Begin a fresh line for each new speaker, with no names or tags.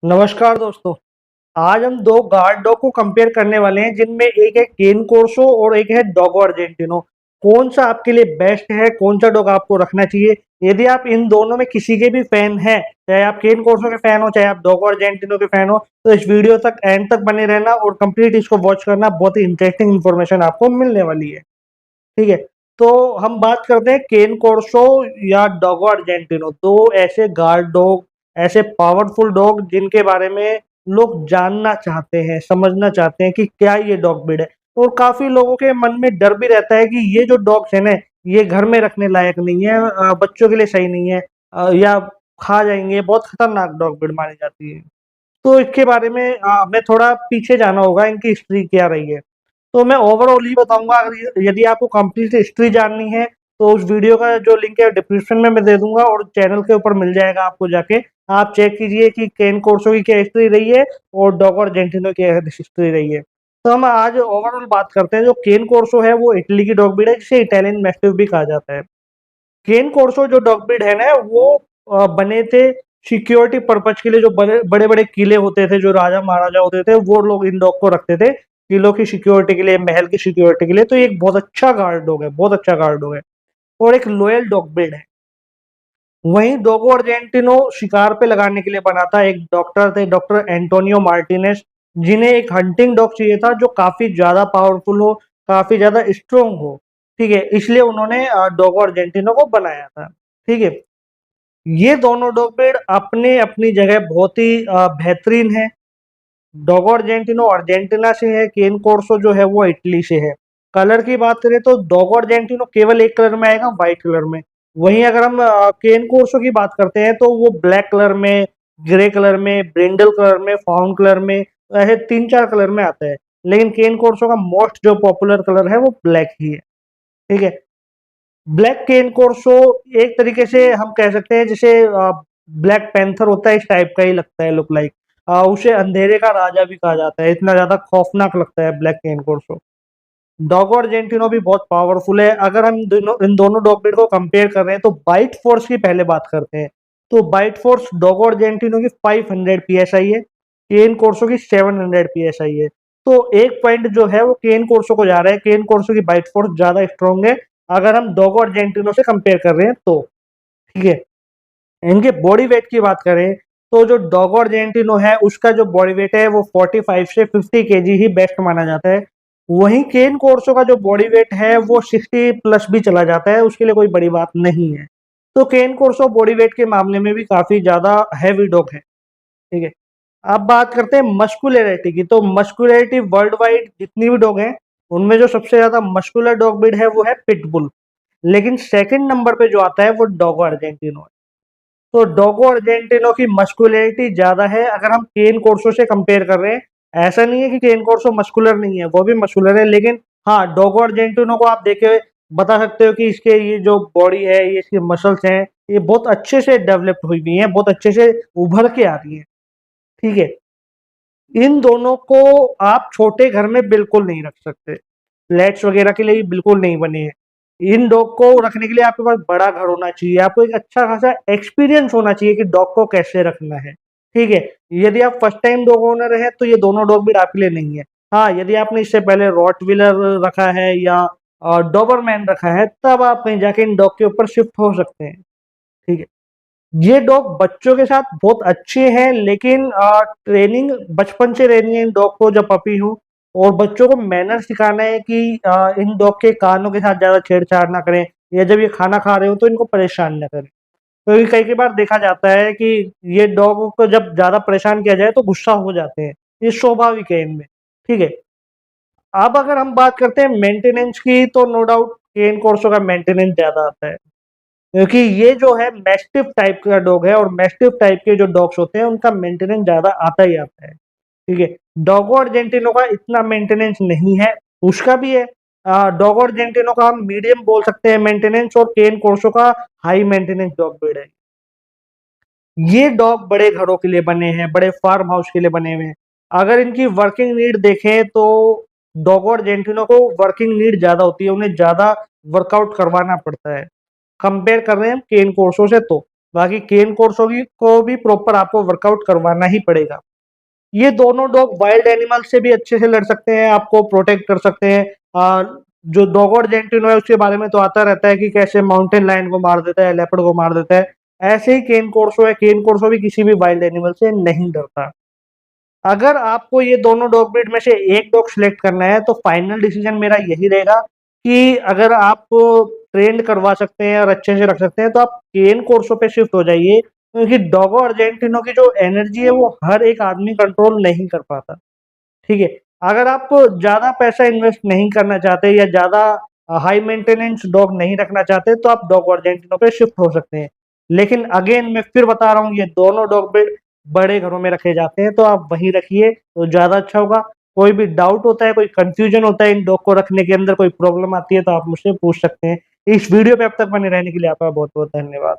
नमस्कार दोस्तों। आज हम दो गार्ड डॉग को कंपेयर करने वाले हैं जिनमें एक है केन कोर्सो और एक है डोगो अर्जेंटिनो। कौन सा आपके लिए बेस्ट है, कौन सा डॉग आपको रखना चाहिए? यदि आप इन दोनों में किसी के भी फैन हैं, चाहे आप केन कोर्सो के फैन हो चाहे आप डोगो अर्जेंटिनो के फैन हो, तो इस वीडियो तक एंड तक बने रहना और कंप्लीट इसको वॉच करना। बहुत ही इंटरेस्टिंग इन्फॉर्मेशन आपको मिलने वाली है। ठीक है, तो हम बात करते हैं केन कोर्सो या डोगो अर्जेंटिनो। दो ऐसे गार्ड डॉग, ऐसे पावरफुल डॉग जिनके बारे में लोग जानना चाहते हैं, समझना चाहते हैं कि क्या ये डॉग ब्रीड है। और काफी लोगों के मन में डर भी रहता है कि ये जो डॉग्स है ना, ये घर में रखने लायक नहीं है, बच्चों के लिए सही नहीं है, या खा जाएंगे, बहुत खतरनाक डॉग ब्रीड मानी जाती है। तो इसके बारे में हमें थोड़ा पीछे जाना होगा, इनकी हिस्ट्री क्या रही है। तो मैं ओवरऑल ही बताऊंगा। अगर यदि आपको कंप्लीट हिस्ट्री जाननी है तो उस वीडियो का जो लिंक है डिस्क्रिप्शन में मैं दे दूंगा और चैनल के ऊपर मिल जाएगा आपको, जाके आप चेक कीजिए कि केन कोर्सो की क्या हिस्ट्री रही है और डोगो अर्जेंटिनो की हिस्ट्री रही है। तो हम आज ओवरऑल बात करते हैं। जो केन कोर्सो है वो इटली की डॉग ब्रीड है, जिसे इटालियन मैस्टिफ भी कहा जाता है। केन कोर्सो जो डॉग ब्रीड है ना, वो बने थे सिक्योरिटी पर्पज के लिए। जो बड़े बड़े बड़े किले होते थे, जो राजा महाराजा होते थे, वो लोग इन डॉग को रखते थे किलों की सिक्योरिटी के लिए, महल की सिक्योरिटी के लिए। तो ये एक बहुत अच्छा गार्ड डॉग है, बहुत अच्छा गार्ड डॉग है और एक लॉयल डॉग ब्रीड है। वहीं डोगो अर्जेंटिनो शिकार पे लगाने के लिए बना था। एक डॉक्टर थे, डॉक्टर एंटोनियो मार्टिनेज, जिन्हें एक हंटिंग डॉग चाहिए था जो काफी ज्यादा पावरफुल हो, काफी ज्यादा स्ट्रोंग हो। ठीक है, इसलिए उन्होंने डोगो अर्जेंटिनो को बनाया था। ठीक है, ये दोनों डॉग ब्रीड अपने अपनी जगह बहुत ही बेहतरीन है। डोगो अर्जेंटिनो अर्जेंटीना से है, केन कोर्सो जो है वो इटली से है। कलर की बात करें तो डोगो अर्जेंटिनो केवल एक कलर में आएगा, व्हाइट कलर में। वहीं अगर हम केन कोर्सो की बात करते हैं तो वो ब्लैक कलर में, ग्रे कलर में, ब्रिंडल कलर में, फाउंड कलर में, ऐसे 3-4 कलर में आता है। लेकिन केन कोर्सो का मोस्ट जो पॉपुलर कलर है वो ब्लैक ही है। ठीक है, ब्लैक केन कोर्सो एक तरीके से हम कह सकते हैं जैसे ब्लैक पैंथर होता है, इस टाइप का ही लगता है, लुक लाइक। उसे अंधेरे का राजा भी कहा जाता है, इतना ज्यादा खौफनाक लगता है ब्लैक केन कोर्सो। डोगो अर्जेंटिनो भी बहुत पावरफुल है। अगर हम इन दोनों डॉग ब्रीड को कंपेयर कर रहे हैं तो बाइट फोर्स की पहले बात करते हैं। तो बाइट फोर्स डोगो अर्जेंटिनो की 500 पीएसआई है, केन कोर्सो की 700 पीएसआई है। तो एक पॉइंट जो है वो केन कोर्सो को जा रहा है, केन कोर्सो की बाइट फोर्स ज्यादा स्ट्रॉन्ग है अगर हम डोगो अर्जेंटिनो से कंपेयर कर रहे हैं तो। ठीक है, इनके बॉडी वेट की बात करें तो जो डोगो अर्जेंटिनो है उसका जो बॉडी वेट है वो 45 से 50 केजी ही बेस्ट माना जाता है। वहीं केन कोर्सो का जो बॉडी वेट है वो 60 प्लस भी चला जाता है, उसके लिए कोई बड़ी बात नहीं है। तो केन कोर्सो बॉडी वेट के मामले में भी काफी ज्यादा हैवी डॉग है। ठीक है, अब बात करते हैं मस्कुलरिटी की। तो मस्कुलरिटी वर्ल्ड वाइड जितनी भी डॉग हैं उनमें जो सबसे ज्यादा मस्कुलर डॉग ब्रीड है वो है पिटबुल। लेकिन सेकंड नंबर पे जो आता है वो डोगो अर्जेंटिनो है। तो डोगो अर्जेंटिनो की मस्कुलरिटी ज्यादा है अगर हम केन कोर्सो से कंपेयर कर रहे हैं। ऐसा नहीं है कि केन कोर्सो मस्कुलर नहीं है, वो भी मस्कुलर है। लेकिन हाँ, डोगो अर्जेंटिनो को आप देखे बता सकते हो कि इसके ये जो बॉडी है, ये इसके मसल्स हैं, ये बहुत अच्छे से डेवलप्ड हुई हुई हैं, बहुत अच्छे से उभर के आ रही है। ठीक है, इन दोनों को आप छोटे घर में बिल्कुल नहीं रख सकते, फ्लैट्स वगैरह के लिए बिल्कुल नहीं बने हैं। इन डॉग को रखने के लिए आपके पास बड़ा घर होना चाहिए, आपको एक अच्छा खासा एक्सपीरियंस होना चाहिए कि डॉग को कैसे रखना है। ठीक है, यदि आप फर्स्ट टाइम डॉग ओनर है तो ये दोनों डॉग भी आपके लिए नहीं है। हाँ, यदि आपने इससे पहले रॉटविलर रखा है या डोबरमैन रखा है तब आप कहीं जाके इन डॉग के ऊपर शिफ्ट हो सकते हैं। ठीक है, ये डॉग बच्चों के साथ बहुत अच्छे हैं, लेकिन ट्रेनिंग बचपन से रहनी है इन डॉग को जब पपी हो। और बच्चों को मैनर सिखाना है कि इन डॉग के कानों के साथ ज्यादा छेड़छाड़ ना करें, या जब ये खाना खा रहे हो तो इनको परेशान ना करें। क्योंकि कई बार देखा जाता है कि ये डॉग को जब ज्यादा परेशान किया जाए तो गुस्सा हो जाते हैं, ये स्वाभाविक है इनमें। ठीक है, अब अगर हम बात करते हैं मेंटेनेंस की तो नो डाउट केन कोर्सो का मेंटेनेंस ज्यादा आता है, क्योंकि ये जो है मैस्टिफ टाइप का डॉग है और मैस्टिफ टाइप के जो डॉग्स होते हैं उनका मेंटेनेंस ज्यादा आता ही आता है। ठीक है, डोगो अर्जेंटिनो का इतना मेंटेनेंस नहीं है, उसका भी है। डोगो अर्जेंटिनो का हम मीडियम बोल सकते हैं मेंटेनेंस, और केन कोर्सो का हाई मेंटेनेंस डॉग ब्रीड है। ये डॉग बड़े घरों के लिए बने हैं, बड़े फार्म हाउस के लिए बने हुए हैं। अगर इनकी वर्किंग नीड देखें तो डोगो अर्जेंटिनो को वर्किंग नीड ज्यादा होती है, उन्हें ज्यादा वर्कआउट करवाना पड़ता है। कंपेयर कर रहे हैं केन कोर्सो से तो बाकी केन कोर्सो को भी प्रॉपर आपको वर्कआउट करवाना ही पड़ेगा। ये दोनों डॉग वाइल्ड एनिमल से भी अच्छे से लड़ सकते हैं, आपको प्रोटेक्ट कर सकते हैं। जो डोगो अर्जेंटिनो है उसके बारे में तो आता रहता है कि कैसे माउंटेन लायन को मार देता है, लेपर्ड को मार देता है। ऐसे ही केन कोर्सो है, केन कोर्सो भी किसी भी वाइल्ड एनिमल से नहीं डरता। अगर आपको ये दोनों डॉग ब्रीड में से एक डॉग सिलेक्ट करना है तो फाइनल डिसीजन मेरा यही रहेगा कि अगर आप ट्रेंड करवा सकते हैं और अच्छे से रख सकते हैं तो आप केन कोर्सो पे शिफ्ट हो जाइए, क्योंकि डोगो अर्जेंटिनो की जो एनर्जी है वो हर एक आदमी कंट्रोल नहीं कर पाता। ठीक है? अगर आप ज़्यादा पैसा इन्वेस्ट नहीं करना चाहते या ज़्यादा हाई मेंटेनेंस डॉग नहीं रखना चाहते तो आप डोगो अर्जेंटिनो पे शिफ्ट हो सकते हैं। लेकिन अगेन मैं फिर बता रहा हूँ, ये दोनों डॉग ब्रीड बड़े घरों में रखे जाते हैं, तो आप वहीं रखिए तो ज़्यादा अच्छा होगा। कोई भी डाउट होता है, कोई कन्फ्यूजन होता है इन डॉग को रखने के अंदर, कोई प्रॉब्लम आती है तो आप मुझसे पूछ सकते हैं। इस वीडियो पे अब तक बने रहने के लिए आपका बहुत-बहुत धन्यवाद।